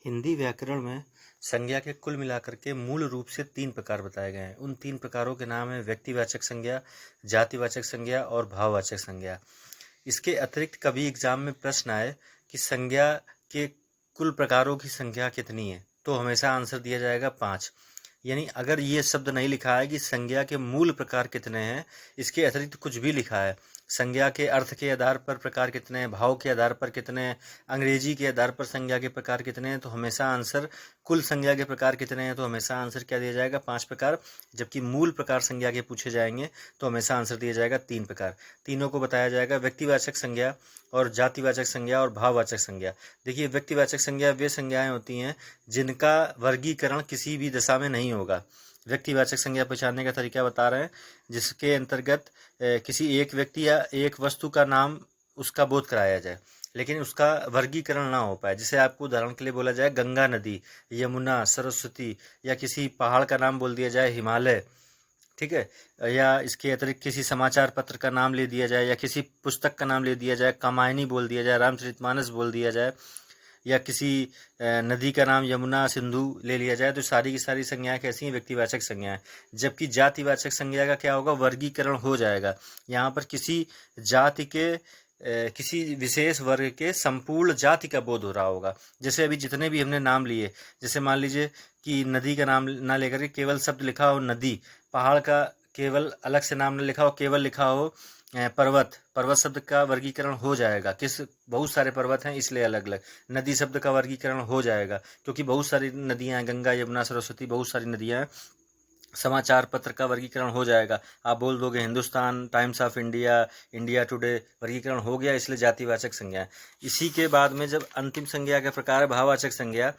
हिंदी व्याकरण में संज्ञा के कुल मिलाकर के मूल रूप से 3 प्रकार बताए गए हैं। उन 3 प्रकारों के नाम है व्यक्तिवाचक संज्ञा, जातिवाचक संज्ञा और भाववाचक संज्ञा। इसके अतिरिक्त कभी एग्जाम में प्रश्न आए कि संज्ञा के कुल प्रकारों की संख्या कितनी है, तो हमेशा आंसर दिया जाएगा 5। यानी अगर ये शब्द नहीं लिखा है कि संज्ञा के मूल प्रकार कितने हैं, इसके अतिरिक्त कुछ भी लिखा है, संज्ञा के अर्थ के आधार पर प्रकार कितने हैं, भाव के आधार पर कितने हैं, अंग्रेजी के आधार पर संज्ञा के प्रकार कितने हैं, तो हमेशा आंसर कुल संज्ञा के प्रकार कितने हैं, तो हमेशा आंसर क्या दिया जाएगा 5 प्रकार। जबकि मूल प्रकार संज्ञा के पूछे जाएंगे तो हमेशा आंसर दिया जाएगा 3 प्रकार। तीनों को बताया जाएगा व्यक्तिवाचक संज्ञा और जातिवाचक संज्ञा और भाववाचक संज्ञा। देखिए, व्यक्तिवाचक संज्ञा वे संज्ञाएं होती हैं जिनका वर्गीकरण किसी भी दशा में नहीं होगा। व्यक्तिवाचक संज्ञा पहचानने का तरीका बता रहे हैं, जिसके अंतर्गत किसी एक व्यक्ति या एक वस्तु का नाम उसका बोध कराया जाए लेकिन उसका वर्गीकरण ना हो पाए। जैसे आपको उदाहरण के लिए बोला जाए गंगा नदी, यमुना, सरस्वती, या किसी पहाड़ का नाम बोल दिया जाए हिमालय, ठीक है, या इसके अतिरिक्त किसी समाचार पत्र का नाम ले दिया जाए, या किसी पुस्तक का नाम ले दिया जाए, कामायनी बोल दिया जाए, रामचरितमानस बोल दिया जाए, या किसी नदी का नाम यमुना, सिंधु ले लिया जाए, तो सारी की सारी संज्ञाएं कैसी हैं, व्यक्तिवाचक संज्ञाएं। जबकि जातिवाचक संज्ञा का क्या होगा, वर्गीकरण हो जाएगा। यहाँ पर किसी जाति के किसी विशेष वर्ग के संपूर्ण जाति का बोध हो रहा होगा। जैसे अभी जितने भी हमने नाम लिए, जैसे मान लीजिए कि नदी का नाम ना लेकर के केवल शब्द लिखा हो नदी, पहाड़ का केवल अलग से नाम न लिखा हो, केवल लिखा हो पर्वत, पर्वत शब्द का वर्गीकरण हो जाएगा। किस बहुत सारे पर्वत हैं इसलिए अलग अलग। नदी शब्द का वर्गीकरण हो जाएगा क्योंकि बहुत सारी नदियां हैं, गंगा, यमुना, सरस्वती, बहुत सारी नदियां हैं। समाचार पत्र का वर्गीकरण हो जाएगा, आप बोल दोगे Hindustan times of India, India today, वर्गीकरण हो गया, इसलिए जातिवाचक संज्ञा। इसी के बाद में जब अंतिम संज्ञा का प्रकार है भाववाचक संज्ञा,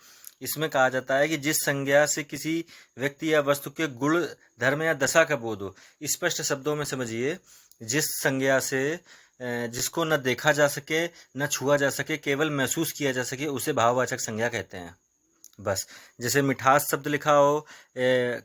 इसमें कहा जाता है कि जिस संज्ञा से किसी व्यक्ति या वस्तु के गुण, धर्म या दशा का बोध हो। स्पष्ट शब्दों में समझिए, जिस संज्ञा से जिसको न देखा जा सके, न छुआ जा सके, केवल महसूस किया जा सके, उसे भाववाचक संज्ञा कहते हैं। बस, जैसे मिठास शब्द लिखा हो,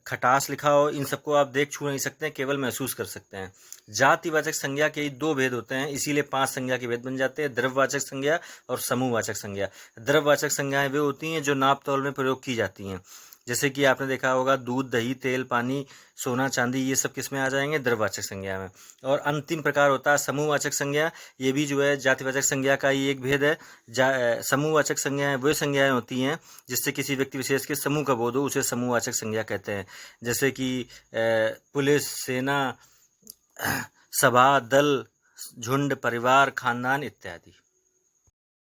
खटास लिखा हो, इन सबको आप देख छू नहीं सकते हैं, केवल महसूस कर सकते हैं। जातिवाचक संज्ञा के 2 भेद होते हैं, इसीलिए 5 संज्ञा के भेद बन जाते हैं, द्रव्यवाचक संज्ञा और समूहवाचक संज्ञा। द्रव्यवाचक संज्ञाएं वे होती हैं जो नाप तौल में प्रयोग की जाती हैं। जैसे कि आपने देखा होगा दूध, दही, तेल, पानी, सोना, चांदी, ये सब किस में आ जाएंगे, द्रव्यवाचक संज्ञा में। और अंतिम प्रकार होता है समूहवाचक संज्ञा, ये भी जो है जातिवाचक संज्ञा का ही एक भेद है। समूहवाचक संज्ञाएं वे संज्ञाएं होती हैं जिससे किसी व्यक्ति विशेष के समूह का बोध हो, उसे समूहवाचक संज्ञा कहते हैं। जैसे कि पुलिस, सेना, सभा, दल, झुंड, परिवार, खानदान इत्यादि।